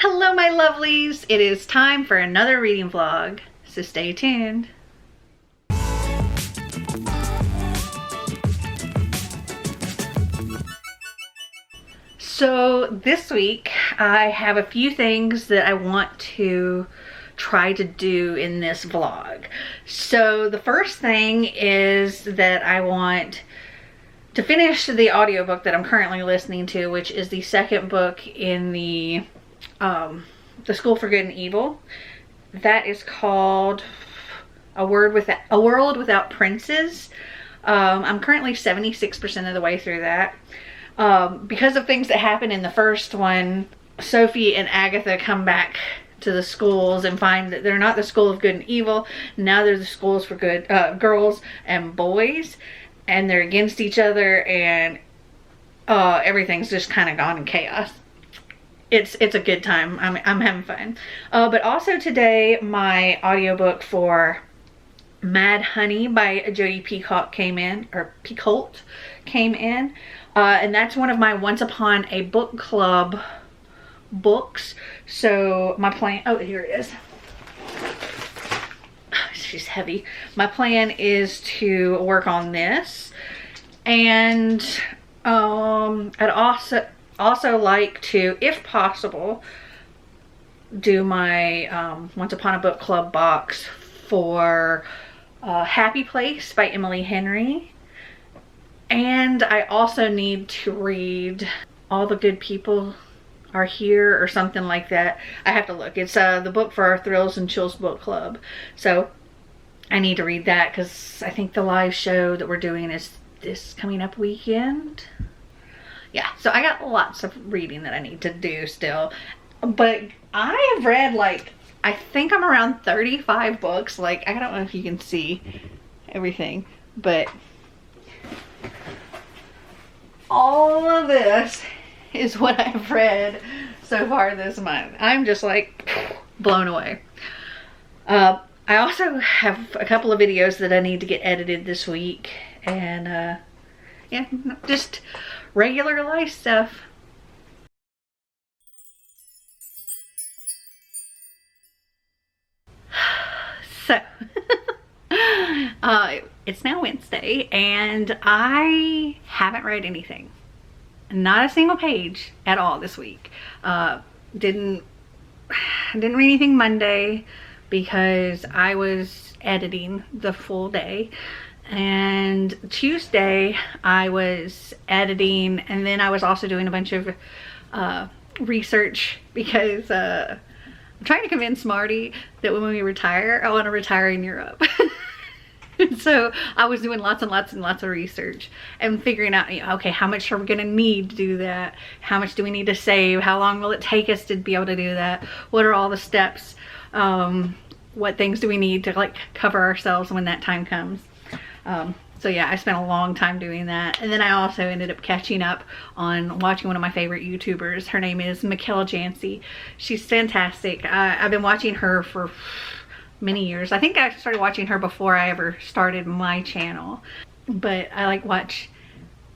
Hello my lovelies, it is time for another reading vlog, so stay tuned. So this week I have a few things that I want to try to do in this vlog. So the first thing is that I want to finish the audiobook that I'm currently listening to, which is the second book in the School for Good and Evil. That is called A World Without Princes. I'm currently 76% of the way through that. Because of things that happen in the first one, Sophie and Agatha come back to the schools and find that they're not the School of Good and Evil. Now they're the schools for good girls and boys, and they're against each other, and everything's just kind of gone in chaos. It's a good time. I'm having fun. But also today, my audiobook for Mad Honey by Jodi Picoult came in, and that's one of my Once Upon a Book Club books. So my plan, oh, here it is. She's heavy. My plan is to work on this, and I'd also like to, if possible, do my Once Upon a Book Club box for Happy Place by Emily Henry. And I also need to read All the Good People Are Here or something like that. I have to look. It's the book for our Thrills and Chills book club. So I need to read that because I think the live show that we're doing is this coming up weekend. Yeah, so I got lots of reading that I need to do still. But I have read, like, I think I'm around 35 books. Like, I don't know if you can see everything, but all of this is what I've read so far this month. I'm just like blown away. I also have a couple of videos that I need to get edited this week, and yeah, just regular life stuff. So it's now Wednesday and I haven't read anything. Not a single page at all this week. Didn't read anything Monday because I was editing the full day. And Tuesday I was editing, and then I was also doing a bunch of research because I'm trying to convince Marty that when we retire, I want to retire in Europe. So I was doing lots and lots and lots of research and figuring out, okay, how much are we going to need to do that? How much do we need to save? How long will it take us to be able to do that? What are all the steps? What things do we need to, like, cover ourselves when that time comes? So yeah, I spent a long time doing that. And then I also ended up catching up on watching one of my favorite YouTubers. Her name is Michaela Jancy. She's fantastic. I've been watching her for many years. I think I started watching her before I ever started my channel. But I watch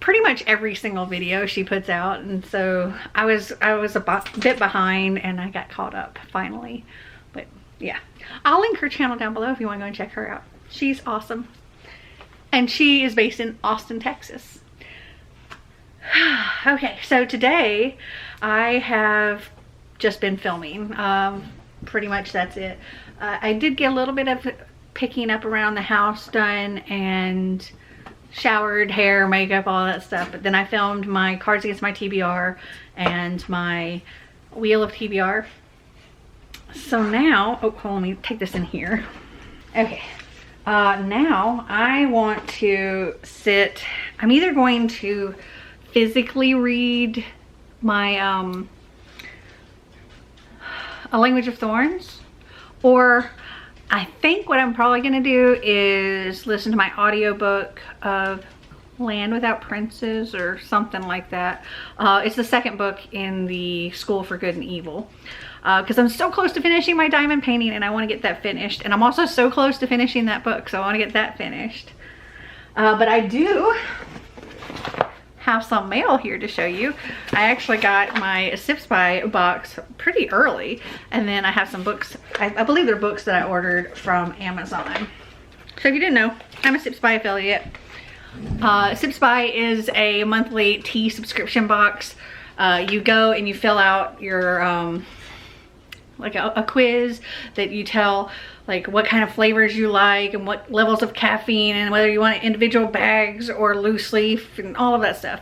pretty much every single video she puts out. And so I was a bit behind, and I got caught up finally. But yeah, I'll link her channel down below if you want to go and check her out. She's awesome. And she is based in Austin, Texas. Okay, so today I have just been filming. Pretty much that's it. I did get a little bit of picking up around the house done and showered, hair, makeup, all that stuff. But then I filmed my Cards Against My TBR and my Wheel of TBR. So now, oh, hold on, let me take this in here. Okay. Now I want to sit, I'm either going to physically read my, A Language of Thorns, or I think what I'm probably going to do is listen to my audiobook of Land Without Princes or something like that. It's the second book in the School for Good and Evil. Because I'm so close to finishing my diamond painting and I want to get that finished. And I'm also so close to finishing that book, so I want to get that finished. But I do have some mail here to show you. I actually got my Sips By box pretty early, and then I have some books. I believe they're books that I ordered from Amazon. So if you didn't know, I'm a Sips By affiliate. Sips By is a monthly tea subscription box. You go and you fill out your like a quiz that you tell like what kind of flavors you like and what levels of caffeine and whether you want individual bags or loose leaf and all of that stuff.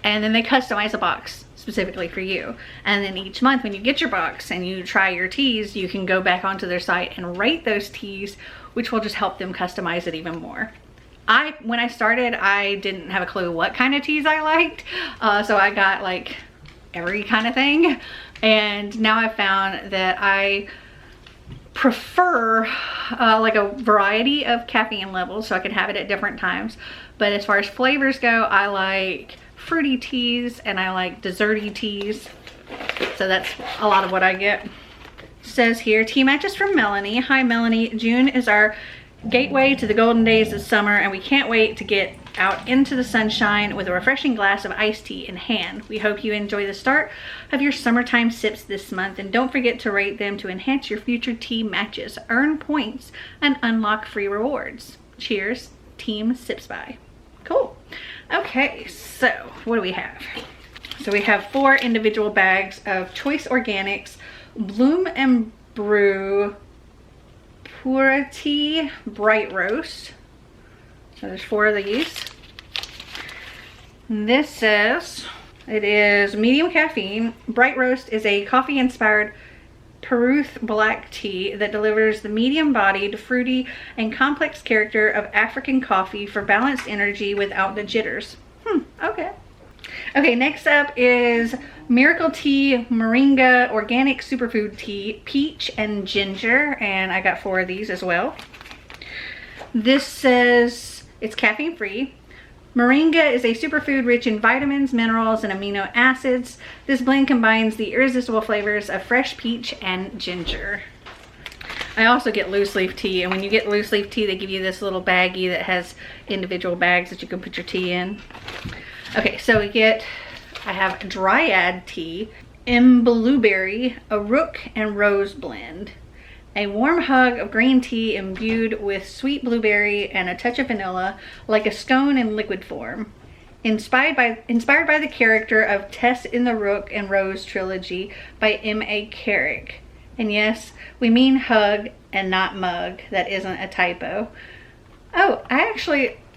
And then they customize a box specifically for you. And then each month when you get your box and you try your teas, you can go back onto their site and rate those teas, which will just help them customize it even more. When I started, I didn't have a clue what kind of teas I liked. So I got like every kind of thing. And now I've found that I prefer like a variety of caffeine levels so I can have it at different times. But as far as flavors go, I like fruity teas and I like desserty teas. So that's a lot of what I get. It says here, tea matches from Melanie. Hi Melanie, June is our gateway to the golden days of summer and we can't wait to get out into the sunshine with a refreshing glass of iced tea in hand. We hope you enjoy the start of your summertime sips this month and don't forget to rate them to enhance your future tea matches, earn points, and unlock free rewards. Cheers, Team Sips By. Cool. Okay, so what do we have? So we have 4 individual bags of Choice Organics Bloom and Brew Purity Bright Roast. So there's 4 of these. And this says it is medium caffeine. Bright Roast is a coffee-inspired Peruth black tea that delivers the medium-bodied, fruity, and complex character of African coffee for balanced energy without the jitters. Okay. Okay, next up is Miracle Tea Moringa Organic Superfood Tea, Peach and Ginger, and I got 4 of these as well. This says it's caffeine free. Moringa is a superfood rich in vitamins, minerals, and amino acids. This blend combines the irresistible flavors of fresh peach and ginger. I also get loose leaf tea, and when you get loose leaf tea, they give you this little baggie that has individual bags that you can put your tea in. Okay, so I have Dryad tea, blueberry, a rook and rose blend. A warm hug of green tea imbued with sweet blueberry and a touch of vanilla, like a scone in liquid form. Inspired by the character of Tess in the Rook and Rose trilogy by M.A. Carrick. And yes, we mean hug and not mug. That isn't a typo. Oh, I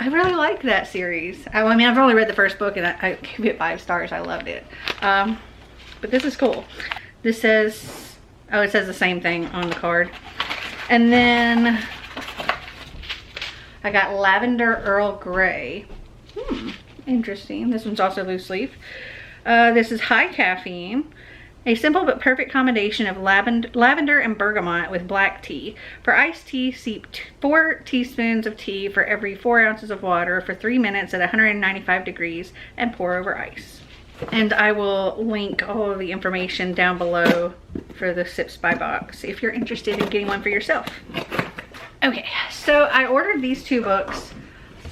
really like that series. I mean, I've only read the first book and I gave it 5 stars. I loved it. But this is cool. This says... Oh, it says the same thing on the card. And then I got Lavender Earl Grey. Interesting. This one's also loose leaf. This is high caffeine. A simple but perfect combination of lavender and bergamot with black tea. For iced tea, steep 4 teaspoons of tea for every 4 ounces of water for 3 minutes at 195 degrees and pour over ice. And I will link all of the information down below for the Sips By box if you're interested in getting one for yourself. Okay, so I ordered these 2 books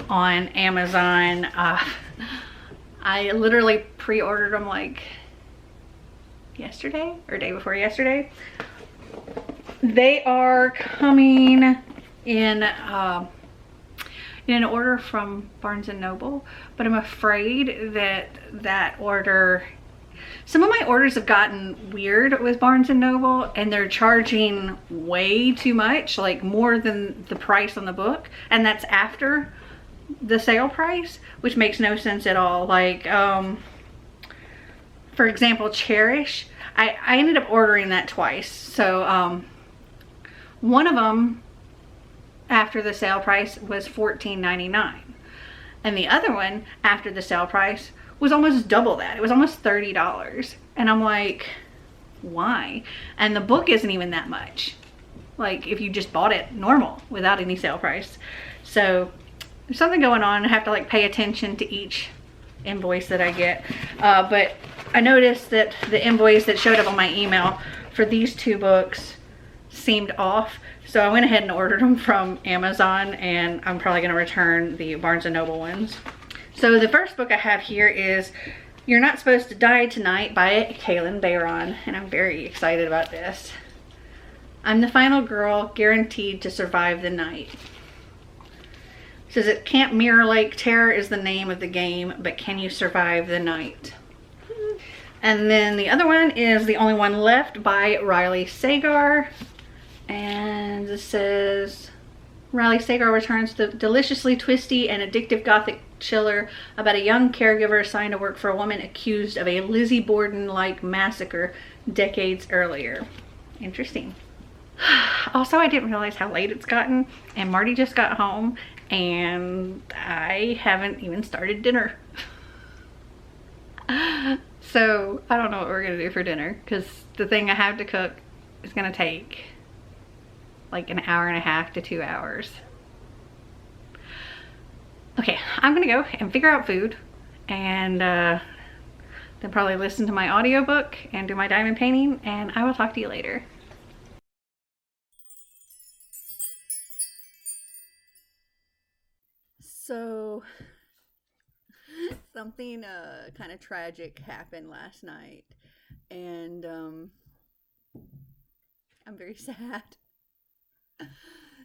on Amazon. I literally pre-ordered them like yesterday or day before yesterday. They are coming in an order from Barnes & Noble, but I'm afraid that order, some of my orders have gotten weird with Barnes & Noble and they're charging way too much, like more than the price on the book, and that's after the sale price, which makes no sense at all. Like for example, Cherish, I ended up ordering that twice. So one of them after the sale price was $14.99, and the other one after the sale price was almost double that. It was almost $30, and I'm like, why? And the book isn't even that much, like if you just bought it normal without any sale price. So there's something going on. I have to like pay attention to each invoice that I get. But I noticed that the invoice that showed up on my email for these 2 books seemed off. So I went ahead and ordered them from Amazon, and I'm probably going to return the Barnes & Noble ones. So the first book I have here is You're Not Supposed to Die Tonight by Kaylin Bayron, and I'm very excited about this. I'm the final girl guaranteed to survive the night. It says at Camp Mirror Lake, terror is the name of the game, but can you survive the night? And then the other one is The Only One Left by Riley Sagar. And it says Riley Sagar returns the deliciously twisty and addictive gothic chiller about a young caregiver assigned to work for a woman accused of a Lizzie Borden-like massacre decades earlier. Interesting. Also, I didn't realize how late it's gotten, and Marty just got home, and I haven't even started dinner. So I don't know what we're gonna do for dinner, because the thing I have to cook is gonna take like an hour and a half to 2 hours. Okay, I'm gonna go and figure out food, and then probably listen to my audiobook and do my diamond painting, and I will talk to you later. So something kind of tragic happened last night, and I'm very sad.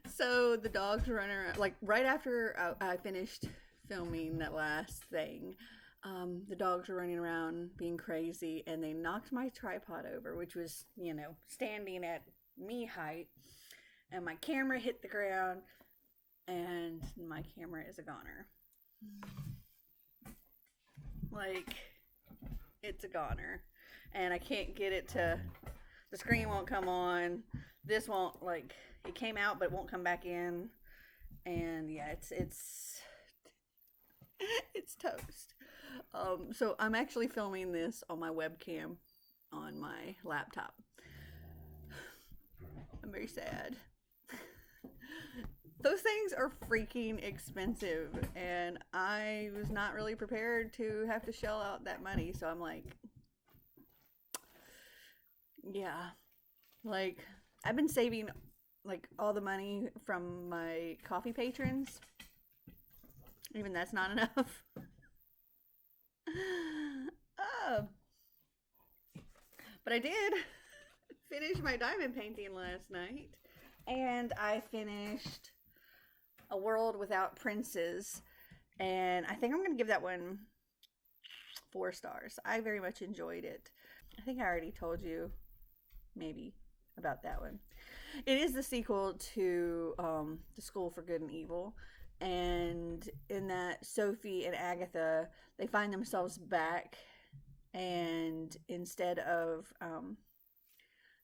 So the dogs were running around, like right after I finished filming that last thing, the dogs were running around being crazy, and they knocked my tripod over, which was, you know, standing at me height, and my camera hit the ground, and my camera is a goner. Like, it's a goner, and I can't get it to, the screen won't come on, this won't, like, it came out but it won't come back in, and yeah, it's toast. So I'm actually filming this on my webcam on my laptop. I'm very sad. Those things are freaking expensive, and I was not really prepared to have to shell out that money, so I'm like, yeah, like, I've been saving like all the money from my coffee patrons. Even that's not enough. But I did finish my diamond painting last night, and I finished A World Without Princes, and I think I'm gonna give that one 4 stars. I very much enjoyed it. I think I already told you maybe about that one. It is the sequel to The School for Good and Evil, and in that, Sophie and Agatha, they find themselves back, and instead of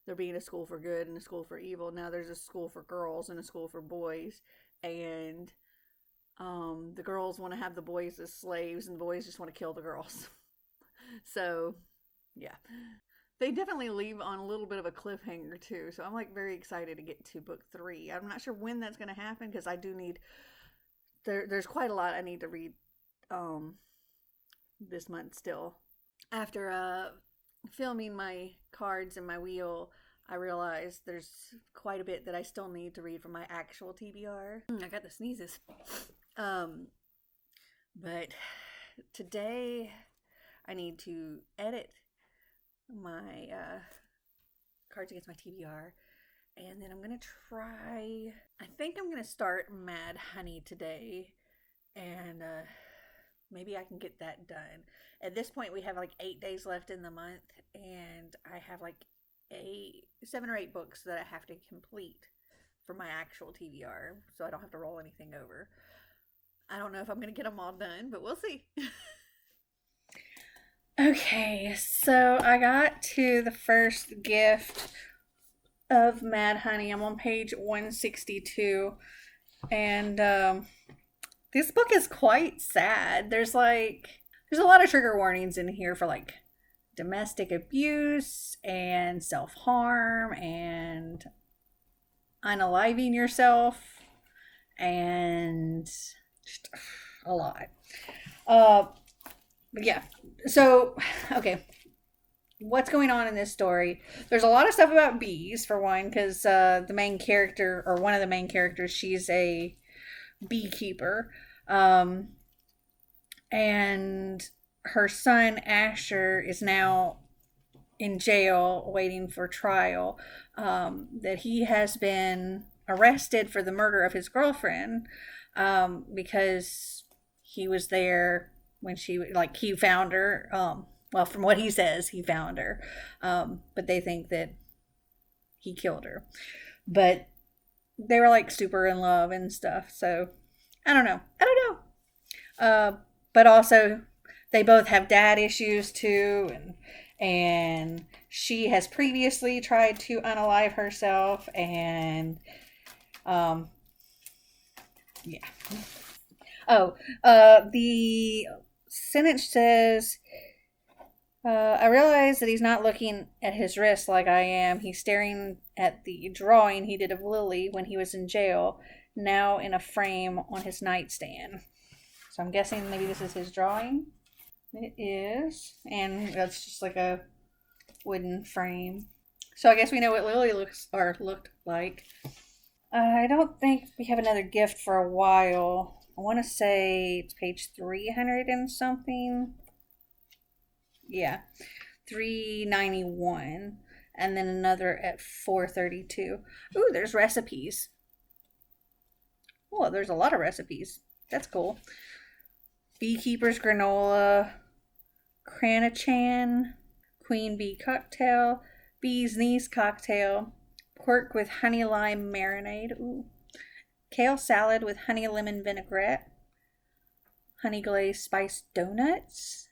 there being a school for good and a school for evil, now there's a school for girls and a school for boys, and the girls want to have the boys as slaves, and the boys just want to kill the girls. So yeah, they definitely leave on a little bit of a cliffhanger too, so I'm like very excited to get to book 3. I'm not sure when that's going to happen, because I do need, there's quite a lot I need to read this month still. After filming my cards and my wheel, I realized there's quite a bit that I still need to read from my actual TBR. I got the sneezes. But today I need to edit my Cards Against My TBR, and then I'm gonna try, I think I'm gonna start Mad Honey today, and maybe I can get that done. At this point, we have like 8 days left in the month, and I have like 7 or 8 books that I have to complete for my actual TBR, so I don't have to roll anything over. I don't know if I'm gonna get them all done, but we'll see. Okay, so I got to the first gift of Mad Honey. I'm on page 162, and this book is quite sad. There's a lot of trigger warnings in here for like domestic abuse and self-harm and unaliving yourself and just a lot. But yeah, so okay, what's going on in this story? There's a lot of stuff about bees, for one, because the main character, or one of the main characters, she's a beekeeper, and her son Asher is now in jail waiting for trial. That he has been arrested for the murder of his girlfriend, because he was there when he found her. Well, from what he says, he found her, but they think that he killed her. But they were like super in love and stuff. So I don't know. I don't know. But also, they both have dad issues too, and she has previously tried to unalive herself, and yeah. Oh, the sentence says, I realize that he's not looking at his wrist like I am. He's staring at the drawing he did of Lily when he was in jail, now in a frame on his nightstand. So I'm guessing maybe this is his drawing. It is. And that's just like a wooden frame. So I guess we know what Lily looked like. I don't think we have another gift for a while. I want to say it's page 300 and something. Yeah, 391, and then another at 432. Ooh, there's recipes. Oh, there's a lot of recipes. That's cool. Beekeeper's granola, Cranachan, queen bee cocktail, bee's knees cocktail, pork with honey lime marinade. Ooh. Kale salad with honey lemon vinaigrette, honey glazed spiced donuts,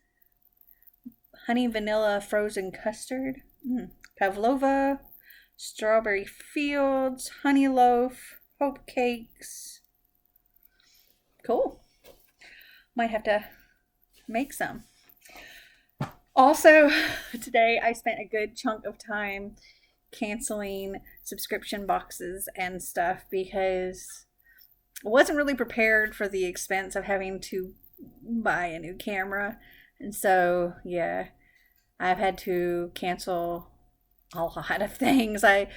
honey vanilla frozen custard, pavlova, strawberry fields, honey loaf, hope cakes. Cool. Might have to make some. Also, today I spent a good chunk of time canceling subscription boxes and stuff because I wasn't really prepared for the expense of having to buy a new camera. And so, yeah, I've had to cancel a lot of things. I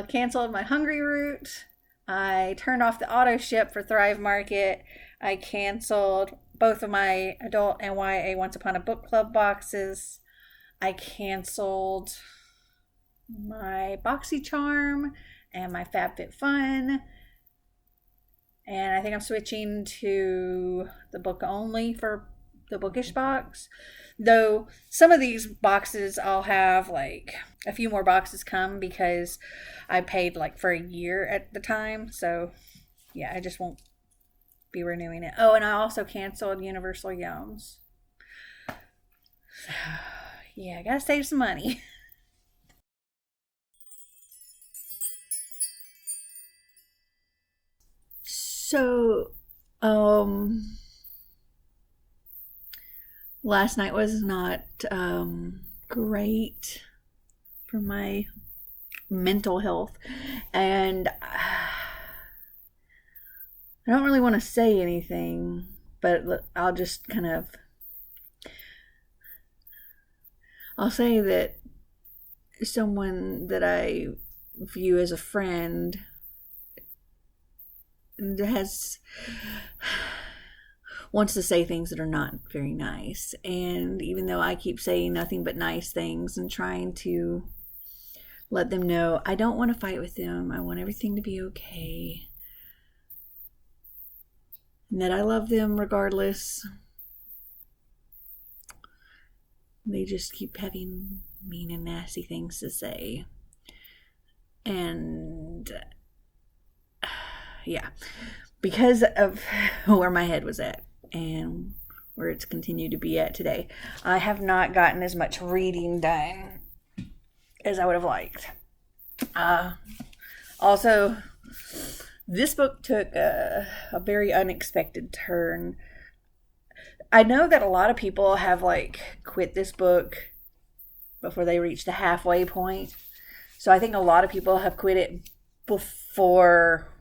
canceled my Hungry Root. I turned off the auto ship for Thrive Market. I canceled both of my adult and YA Once Upon a Book Club boxes. I canceled my BoxyCharm and my FabFitFun. And I think I'm switching to the book only for the Bookish box. Though some of these boxes I'll have like a few more boxes come because I paid like for a year at the time. So yeah, I just won't be renewing it. Oh, and I also canceled Universal Yums. So, yeah, I gotta save some money. So, last night was not great for my mental health, and I don't really want to say anything, but I'll just I'll say that someone that I view as a friend wants to say things that are not very nice. And even though I keep saying nothing but nice things and trying to let them know I don't want to fight with them, I want everything to be okay, and that I love them regardless, they just keep having mean and nasty things to say. And yeah, because of where my head was at and where it's continued to be at today, I have not gotten as much reading done as I would have liked. Also, this book took a very unexpected turn. I know that a lot of people have quit this book before they reach the halfway point. So I think a lot of people have quit it before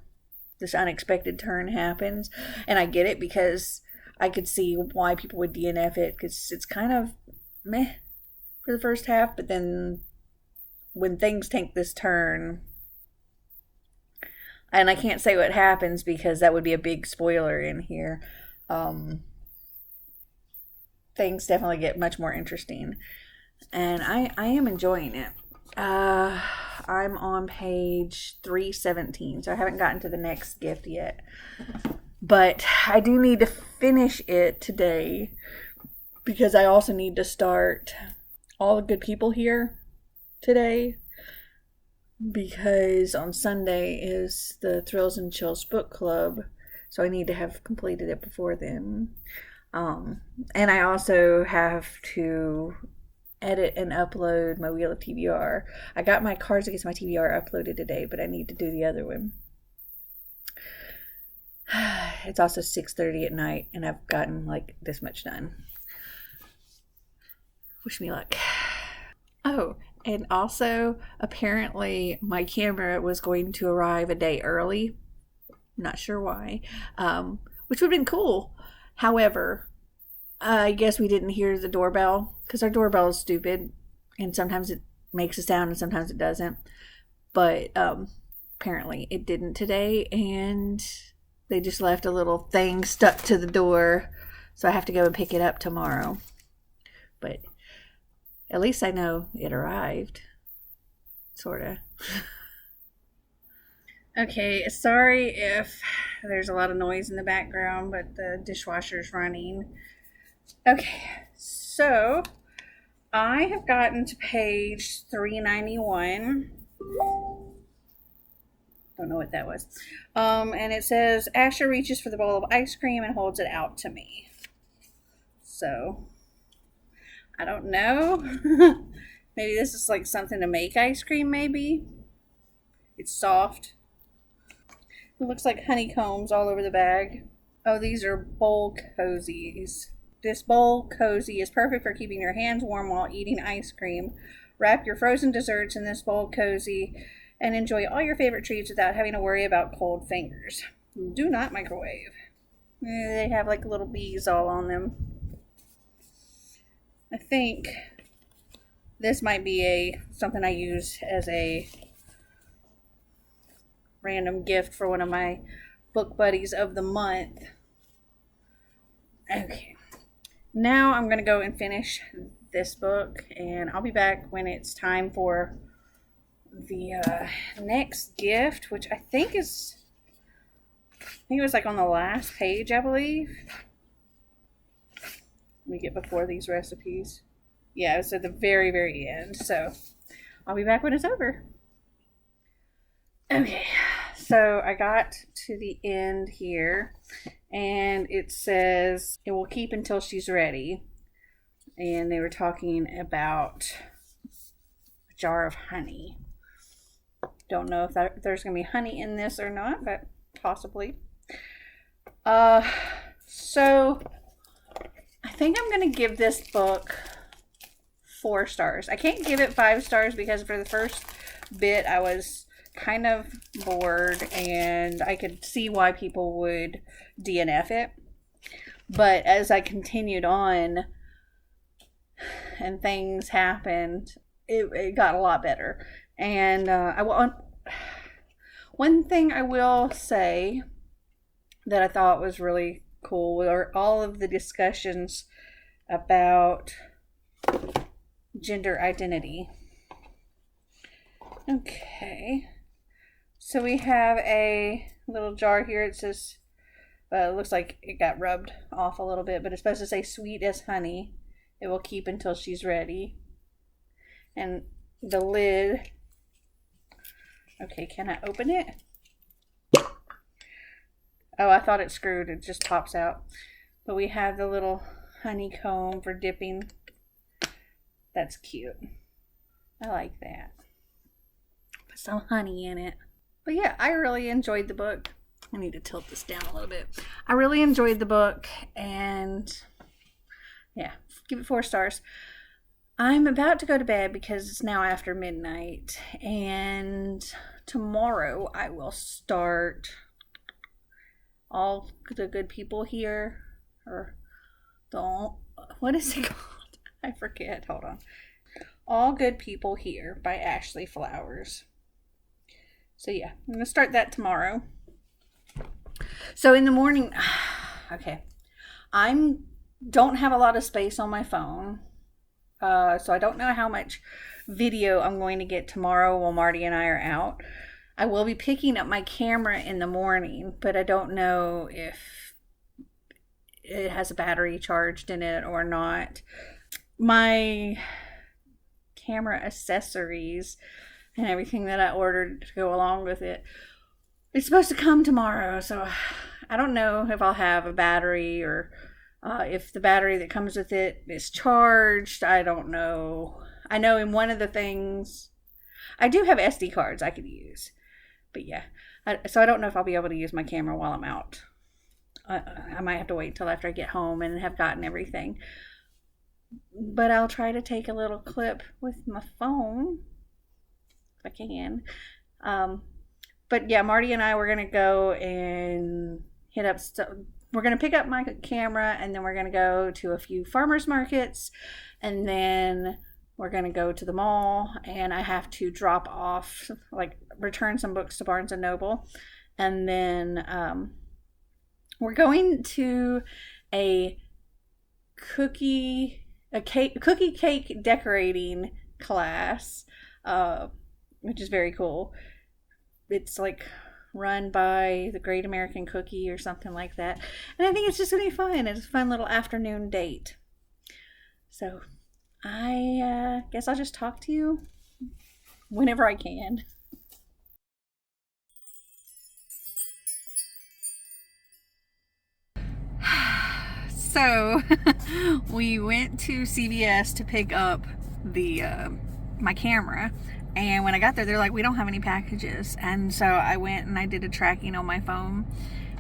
this unexpected turn happens. And I get it because I could see why people would DNF it, because it's kind of meh for the first half. But then when things take this turn, and I can't say what happens because that would be a big spoiler in here. things definitely get much more interesting. And I am enjoying it. I'm on page 317, so I haven't gotten to the next gift yet. But I do need to finish it today because I also need to start All the Good People Here today, because on Sunday is the Thrills and Chills book club, so I need to have completed it before then. And I also have to edit and upload my Wheel of TBR. I got my Cards Against My TBR uploaded today, but I need to do the other one. It's also 6:30 at night, and I've gotten like this much done. Wish me luck. Oh, and also apparently my camera was going to arrive a day early. Not sure why, which would have been cool. However, I guess we didn't hear the doorbell because our doorbell is stupid, and sometimes it makes a sound and sometimes it doesn't. But apparently it didn't today, and they just left a little thing stuck to the door, so I have to go and pick it up tomorrow. But at least I know it arrived. Sorta. Okay, sorry if there's a lot of noise in the background, but the dishwasher's running. Okay, so I have gotten to page 391. Don't know what that was. And it says, Asher reaches for the bowl of ice cream and holds it out to me. So, I don't know. Maybe this is like something to make ice cream, maybe. It's soft. It looks like honeycombs all over the bag. Oh, these are bowl cozies. This bowl cozy is perfect for keeping your hands warm while eating ice cream. Wrap your frozen desserts in this bowl cozy and enjoy all your favorite treats without having to worry about cold fingers. Do not microwave. They have like little bees all on them. I think this might be something I use as a random gift for one of my book buddies of the month. Okay. Now I'm going to go and finish this book, and I'll be back when it's time for the next gift, which I think it was like on the last page, I believe. Let me get before these recipes. Yeah, it was at the very, very end. So I'll be back when it's over. Okay, so I got to the end here, and it says it will keep until she's ready. And they were talking about a jar of honey. Don't know if there's going to be honey in this or not, but possibly. So I think I'm going to give this book 4 stars. I can't give it 5 stars because for the first bit I was kind of bored, and I could see why people would DNF it. But as I continued on and things happened, it got a lot better. And one thing I will say that I thought was really cool were all of the discussions about gender identity. Okay. So we have a little jar here. It says, it looks like it got rubbed off a little bit, but it's supposed to say sweet as honey. It will keep until she's ready. And the lid. Okay, can I open it? Oh, I thought it screwed. It just pops out. But we have the little honeycomb for dipping. That's cute. I like that. Put some honey in it. But yeah, I really enjoyed the book. I need to tilt this down a little bit. I really enjoyed the book, and yeah, give it 4 stars. I'm about to go to bed because it's now after midnight, and tomorrow I will start All the Good People Here, or what is it called? I forget. Hold on. All Good People Here by Ashley Flowers. So yeah, I'm going to start that tomorrow. So in the morning, okay, I'm don't have a lot of space on my phone. So I don't know how much video I'm going to get tomorrow while Marty and I are out. I will be picking up my camera in the morning, but I don't know if it has a battery charged in it or not. My camera accessories and everything that I ordered to go along with it, it's supposed to come tomorrow, so I don't know if I'll have a battery or if the battery that comes with it is charged. I don't know. I know in one of the things, I do have SD cards I could use. But yeah, so I don't know if I'll be able to use my camera while I'm out. I might have to wait till after I get home and have gotten everything. But I'll try to take a little clip with my phone if I can. But yeah, Marty and I were going to go and hit up we're going to pick up my camera, and then we're going to go to a few farmers markets, and then we're going to go to the mall, and I have to drop off, like return some books to Barnes and Noble. And then we're going to a cookie cake decorating class, which is very cool. It's like run by the Great American Cookie or something like that. And I think it's just going to be fun. It's a fun little afternoon date. So I guess I'll just talk to you whenever I can. So we went to CVS to pick up the my camera, and when I got there, they're like, we don't have any packages. And so I went and I did a tracking on my phone,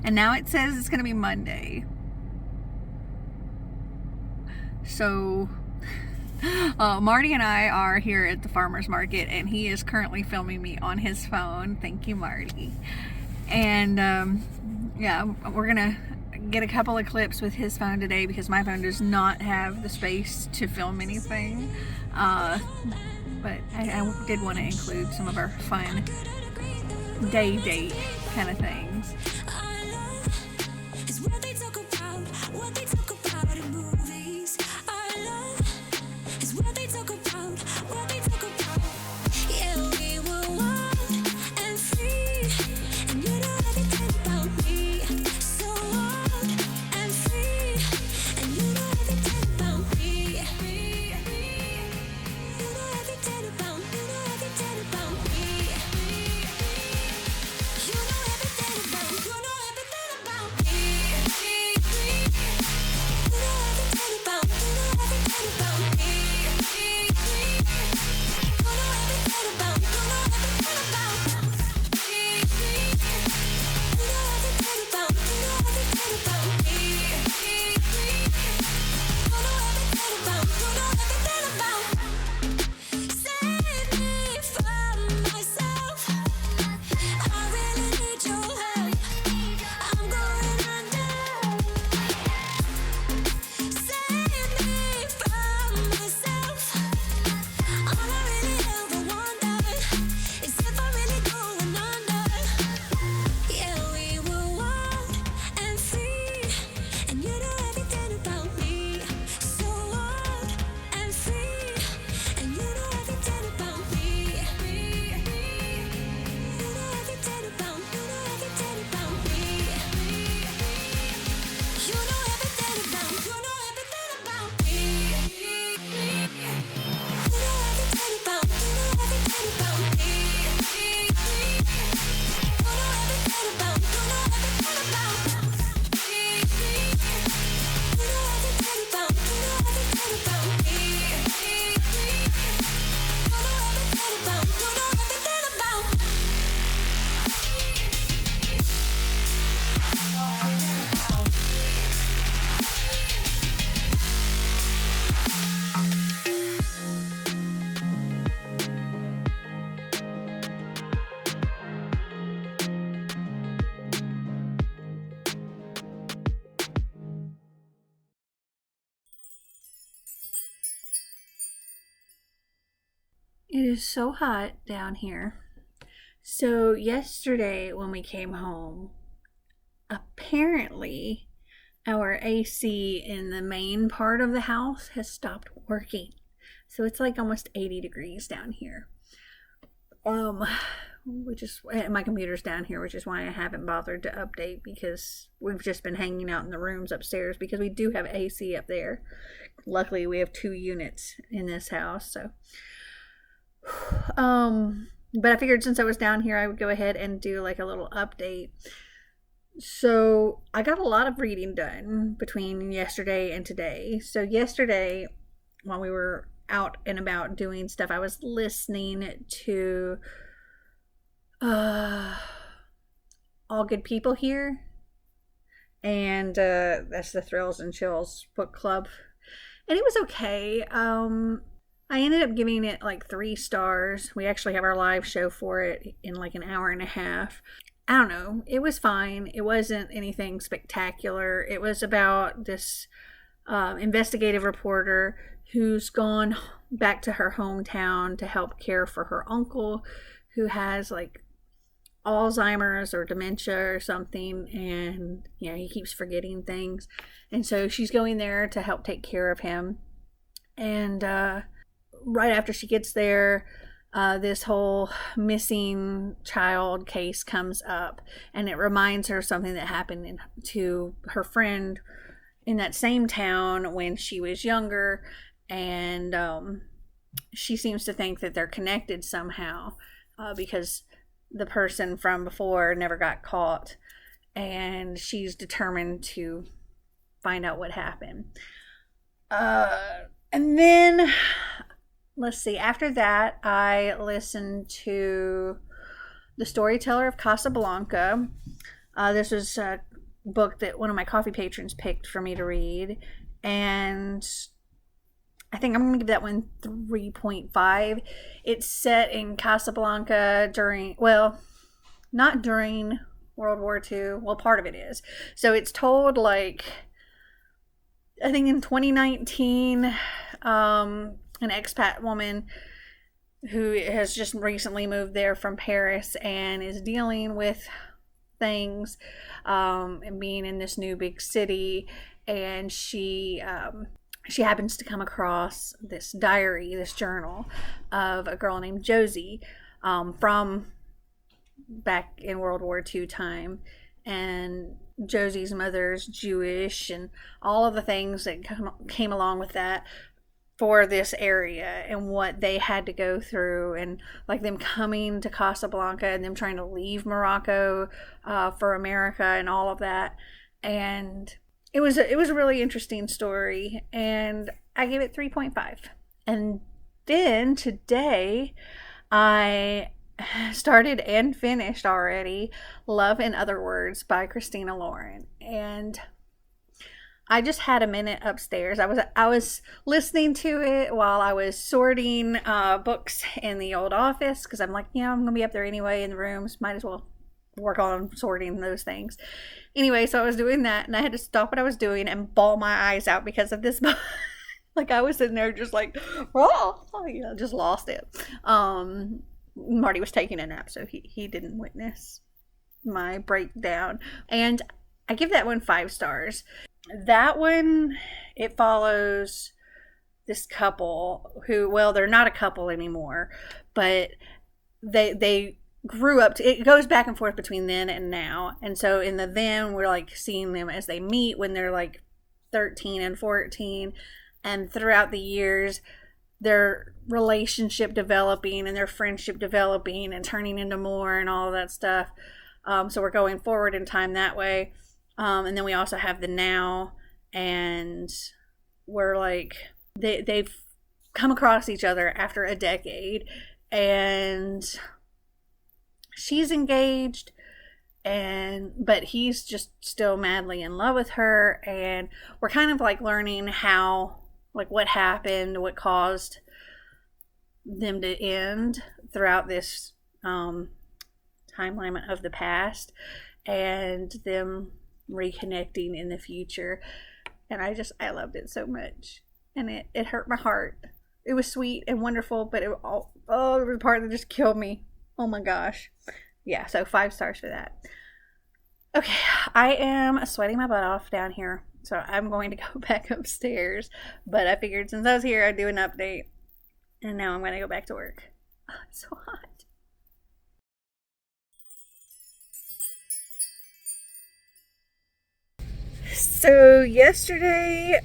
and now it says it's gonna be Monday. So Marty and I are here at the farmer's market, and he is currently filming me on his phone. Thank you, Marty. And yeah, we're gonna get a couple of clips with his phone today because my phone does not have the space to film anything. But I did want to include some of our fun day date kind of things. It is so hot down here. So yesterday when we came home, apparently our AC in the main part of the house has stopped working. So it's like almost 80 degrees down here. Which is, my computer's down here, which is why I haven't bothered to update, because we've just been hanging out in the rooms upstairs because we do have AC up there. Luckily, we have 2 units in this house, so. But I figured since I was down here, I would go ahead and do like a little update. So I got a lot of reading done between yesterday and today. So yesterday, while we were out and about doing stuff, I was listening to All Good People Here, and that's the Thrills and Chills book club, and it was okay. I ended up giving it like 3 stars. We actually have our live show for it in like an hour and a half. I don't know, it was fine. It wasn't anything spectacular. It was about this investigative reporter who's gone back to her hometown to help care for her uncle who has like Alzheimer's or dementia or something, and he keeps forgetting things, and so she's going there to help take care of him. And right after she gets there, this whole missing child case comes up, and it reminds her of something that happened to her friend in that same town when she was younger, and she seems to think that they're connected somehow, because the person from before never got caught, and she's determined to find out what happened. And then, let's see, after that, I listened to The Storyteller of Casablanca. This was a book that one of my coffee patrons picked for me to read, and I think I'm going to give that one 3.5. It's set in Casablanca not during World War II. Well, part of it is. So it's told like, I think in 2019, an expat woman who has just recently moved there from Paris and is dealing with things and being in this new big city, and she happens to come across this diary, this journal of a girl named Josie from back in World War II time. And Josie's mother's Jewish, and all of the things that came along with that for this area and what they had to go through, and like them coming to Casablanca and them trying to leave Morocco for America and all of that. And it was a really interesting story, and I gave it 3.5. And then today I started and finished already Love in Other Words by Christina Lauren, and I just had a minute upstairs. I was listening to it while I was sorting books in the old office, because I'm like, I'm gonna be up there anyway in the rooms, might as well work on sorting those things. Anyway, so I was doing that, and I had to stop what I was doing and bawl my eyes out because of this book. Like, I was sitting there just like, just lost it. Marty was taking a nap, so he didn't witness my breakdown. And I give that one 5 stars. That one, it follows this couple who, well, they're not a couple anymore, but they grew up it goes back and forth between then and now. And so in the then, we're like seeing them as they meet when they're like 13 and 14, and throughout the years their relationship developing and their friendship developing and turning into more and all of that stuff. So we're going forward in time that way. And then we also have the now, and we're like they've come across each other after a decade, and she's engaged, but he's just still madly in love with her, and we're kind of like learning how, like, what happened, what caused them to end throughout this timeline of the past, and them reconnecting in the future. And I loved it so much, and it hurt my heart. It was sweet and wonderful, but it was the part that just killed me. Oh my gosh. Yeah, so 5 stars for that. Okay, I am sweating my butt off down here. So I'm going to go back upstairs. But I figured since I was here, I'd do an update. And now I'm going to go back to work. Oh, it's so hot. So yesterday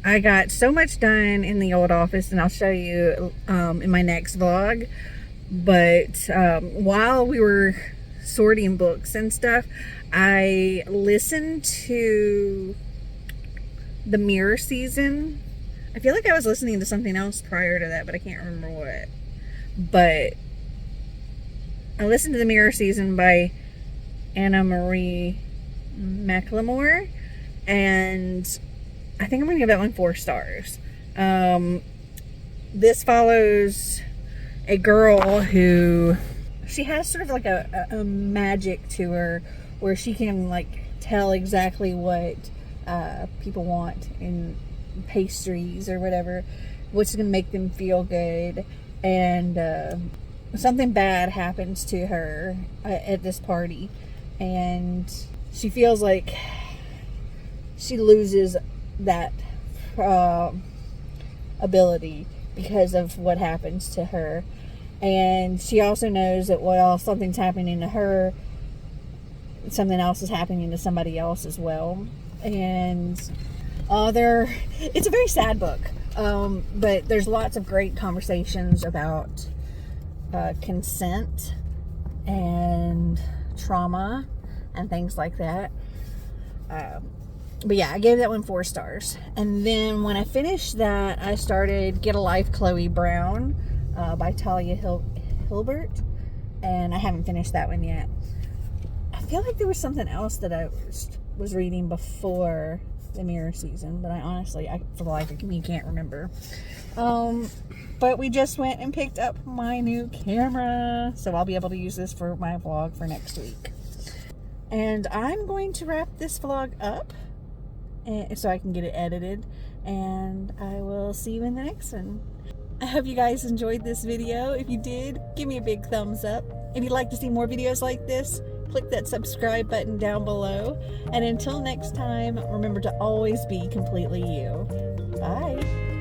I got so much done in the old office, and I'll show you in my next vlog. But while we were sorting books and stuff, I listened to the Mirror season. I feel like I was listening to something else prior to that, but I can't remember what. But I listened to the Mirror season by Anna Marie McLemore, and I think I'm gonna give that one 4 stars. This follows a girl who, she has sort of like a magic to her, where she can like tell exactly what people want in pastries or whatever, what's gonna make them feel good. And something bad happens to her at this party, and she feels like she loses that ability because of what happens to her. And she also knows that while something's happening to her, something else is happening to somebody else as well. And it's a very sad book, but there's lots of great conversations about consent and trauma and things like that. But yeah, I gave that one 4 stars. And then when I finished that, I started Get a Life, Chloe Brown by Talia Hilbert, and I haven't finished that one yet. I feel like there was something else that I was reading before the Mirror season, but I honestly, for the life of me, can't remember. But we just went and picked up my new camera, so I'll be able to use this for my vlog for next week. And I'm going to wrap this vlog up so I can get it edited, and I will see you in the next one. I hope you guys enjoyed this video. If you did, give me a big thumbs up. If you'd like to see more videos like this, click that subscribe button down below. And until next time, remember to always be completely you. Bye.